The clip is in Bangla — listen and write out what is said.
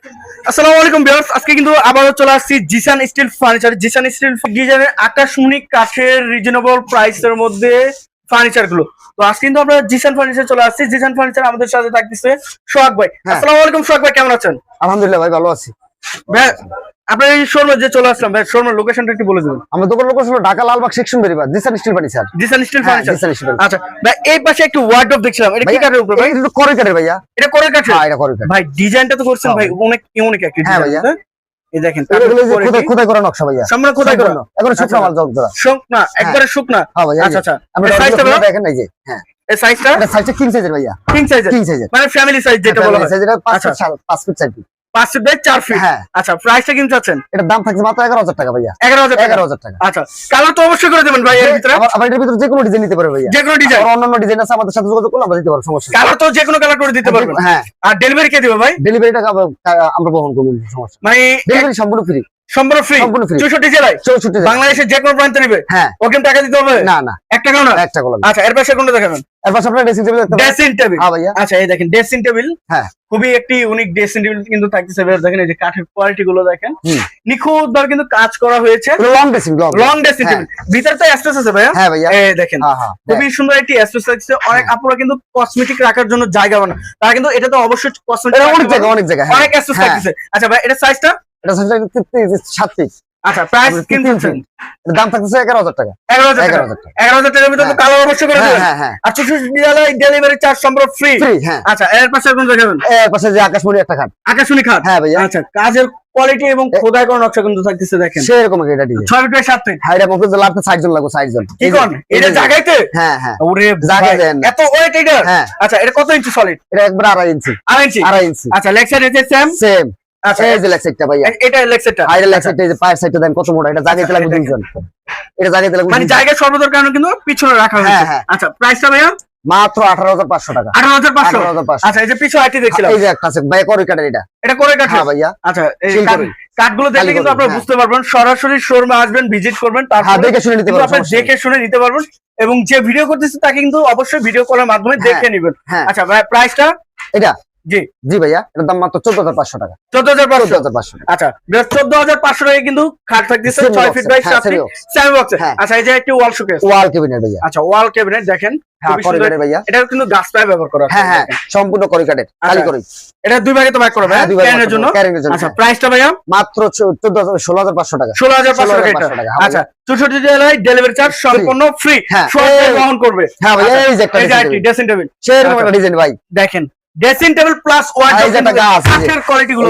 আসসালামু আলাইকুম ভিউয়ার্স, আজকে কিন্তু আবারও চলে আসছি Zisan steel furniture. Zisan steel ডিজাইনের আকাশমণি কাঠের রিজনেবল প্রাইসের মধ্যে ফার্নিচার গুলো। তো আজকে কিন্তু আমরা জিসান ফার্নিচার চলে আসছি। জিসান ফার্নিচার আমাদের সাথে থাকতেছে সোহাগ ভাই। আসসালামু আলাইকুম সোহাগ ভাই, কেমন আছেন? আলহামদুলিল্লাহ ভাই, ভালো আছি ভাই আপনার এই শোরুমে যে চলে আসলাম, ভাই শোরুমের লোকেশনটা একটু বলে দেবেন। আমার দোকান লোকেশন হলো Dhaka Lalbagh section Beribadh, Zisan steel furniture. Zisan steel furniture. Zisan steel. আচ্ছা ভাই, এই পাশে একটু ওয়ার্ডরোব দেখছিলাম, এটা কি কাঠের উপরে ভাই? এটা করে কাঠের ভাইয়া। এটা করে কাঠের? হ্যাঁ, এটা করে কাঠের ভাই ডিজাইনটা তো করছেন ভাই, অনেক ইউনিক একটা হ্যাঁ ডিজাইন। ভাইয়া, এই দেখেন খোদাই করা নকশা ভাইয়া, সম্পূর্ণ খোদাই করা, একবারে শুকনা মাল জগদরা, শুকনা একবারে শুকনা। হ্যাঁ ভাইয়া। আচ্ছা আচ্ছা, আমরা সাইজটা দেখেন এই যে, হ্যাঁ এই সাইজটা, এটা সাইজটা কিং সাইজের ভাইয়া, কিং সাইজের, কিং সাইজের মানে ফ্যামিলি সাইজ যেটা বলা হয়। সাইজটা 5 আচ্ছা। Feet 5 feet 4 feet 5 feet by 4 feet. হ্যাঁ। আচ্ছা, প্রাইসটা কিন্তু চাচ্ছেন? এটার দাম থাকছে মাত্র 11,000 টাকা ভাইয়া। 11,000 টাকা। আচ্ছা, কালার তো অবশ্যই করে দেবেন ভাই এর ভিতরে। আবার এর ভিতরে যে কোনো ডিজাইন নিতে পারবে ভাইয়া, যে কোনো ডিজাইন, আর অন্যান্য ডিজাইন আছে, আমাদের সাথে যোগাযোগ করলে আমরা দিতে পারবো, সমস্যা নেই। কালার তো যে কোনো কালার করে দিতে পারবেন। হ্যাঁ। আর ডেলিভারি কে দিবে ভাই? ডেলিভারিটা আমরা বহন করব, সমস্যা মানে ডেলিভারি সম্পূর্ণ ফ্রি। সম্পূর্ণ ফ্রি, সম্পূর্ণ ফ্রি, 64 জেলায়, 64 জেলায় বাংলাদেশের যে কোনো প্রান্তে নেবে। হ্যাঁ। ওকে টাকা দিতে হবে না না, 1 টাকাও না? 1 টাকা লাগবে। আচ্ছা, এর পাশে কোনটা দেখাবেন? এরপর আপনারা ড্রেসিং টেবিল দেখতে পারেন। Dressing table. হ্যাঁ ভাইয়া। আচ্ছা, এই দেখেন ড্রেসিং টেবিল। হ্যাঁ, খুবই একটি ইউনিক ড্রেসিং টেবিল কিন্তু থাকতেছে। দেখেন এই যে কাঠের কোয়ালিটি গুলো দেখেন, হুম, নিখুঁত ভাবে কিন্তু কাজ করা হয়েছে। Long dressing, long dressing table, ভিতরে তো স্পেস আছে ভাইয়া। হ্যাঁ ভাইয়া। এই দেখেন হ্যাঁ হ্যাঁ, খুবই সুন্দর একটি স্পেস থাকছে। অনেক আপুরা কিন্তু কসমেটিক রাখার জন্য জায়গা বানায়, তারা কিন্তু এটা তো অবশ্যই কসমেটিক এটা অনেক জায়গা, অনেক জায়গা, হ্যাঁ অনেক স্পেস হ্যাঁ। থাকতেছে। আচ্ছা ভাই, এটা সাইজটা? এটা 7 ফিট। আচ্ছা, প্রাইস কিন্তু এর দাম থাকছে 11,000 টাকা। 11,000 টাকা। 11,000 টাকার ভিতরে তো কালার অবশ্যই করে হ্যাঁ দেবেন। হ্যাঁ হ্যাঁ, আর 64 জেলায় ডেলিভারি চার্জ সম্পূর্ণ ফ্রি। ফ্রি, হ্যাঁ। আচ্ছা, এর পাশে কোন দেখাবেন? এর পাশে যে আকাশমণি একটা খাট। আকাশমণি খাট। হ্যাঁ ভাইয়া। আচ্ছা, কাজের কোয়ালিটি এবং খোদাই করা নকশা কিন্তু থাকতেছে দেখেন। সেরকম এটা ডিজাইন 6 ফিট বাই 7 ফিট। হাইরা মধ্যে যে লাগতে 60 জন লাগবে, 60 জন। কি কোন এটা জায়গাতে? হ্যাঁ হ্যাঁ, ওরে জায়গা ভাই, দেন না। এত ওয়েট এটা? হ্যাঁ। আচ্ছা, এটা কত ইঞ্চি সলিড? এটা একবার 2.5 ইঞ্চি। 2.5 ইঞ্চি। 2.5 ইঞ্চি। আচ্ছা, লেগ সাইড এর সেম। সেম। আচ্ছা, এই যে লেগ সাইডটা ভাইয়া, এটা লেগ সাইডটা। হাইরা লেগ সাইডটা, এই যে পায়ের সাইডটা দেন কত মোটা, এটা জায়গাতে লাগবে 2 জন। এটা জায়গাতে লাগবে মানে 2 জন। জায়গা সর্বদর কারণে কিন্তু পিছনে রাখা হয়েছে। হ্যাঁ, হ্যাঁ। আচ্ছা, প্রাইসটা ভাইয়া? মাত্র 18,500 টাকা। 18,500। 18,500। আচ্ছা, এই যে পিছনে আইটি দেখছিলাম, এই যে একটা আছে ভাই, করে কাটের এটা। এটা করে কাঠের? হ্যাঁ ভাইয়া। আচ্ছা, এই শিল করে। কাঠগুলো দেখলে কালি কিন্তু করে, আপনারা হ্যাঁ। বুঝতে পারবেন। সরাসরি শোরুমে আসবেন, ভিজিট করবেন, হ্যাঁ, তারপর দেখে শুনে নিতে কিন্তু পারবেন, আপনি সমস্যা দেখে শুনে নিতে পারবেন। এবং যে ভিডিও করতেছে তাকে কিন্তু অবশ্যই ভিডিও কলের মাধ্যমে হ্যাঁ, দেখে নেবেন। হ্যাঁ। আচ্ছা ভাই, প্রাইসটা? এটা জি জি ভাইয়া, এটার দাম মাত্র 14,500 টাকা। 14,500। 14,500 টাকা। আচ্ছা, 14,500 টাকা কিন্তু খাট থাকতেছে, Semi 6 box, ফিট বাই হ্যাঁ, 7 ফিট semi box। সেমি বক্সে। হ্যাঁ। আচ্ছা, এই যে একটি ওয়াল শোকেস। ওয়াল ক্যাবিনেট ভাইয়া। আচ্ছা, ওয়াল ক্যাবিনেট দেখেন, হ্যাঁ, খুবই করে সুন্দর। কাটের ভাইয়া। এটা কিন্তু গাছ পায়ে ব্যবহার করা আছে। হ্যাঁ হ্যাঁ, সম্পূর্ণ করে কাটের, কালি করে। এটা দুই ভাগে তো ভাগ করা হ্যাঁ, ভাই দুই ভাগে ক্যানের জন্য। ক্যারিং এর জন্য। আচ্ছা, প্রাইসটা ভাইয়া? মাত্র 16,500 টাকা। 16,500 টাকা এটা। 16,500 টাকা। আচ্ছা, 64 জেলায় ডেলিভারি চার্জ সম্পূর্ণ ফ্রি। হ্যাঁ। সরকার বহন করবে। হ্যাঁ ভাইয়া, আচ্ছা, এই যে একটা এই যে একটি ড্রেসিং টেবিল। সেরকম আচ্ছা। একটা ডিজাইন ভাই। দেখেন ড্রেসিং টেবিল প্লাস এই যে একটা গাছ, এই যে। কাঠের কোয়ালিটি গুলো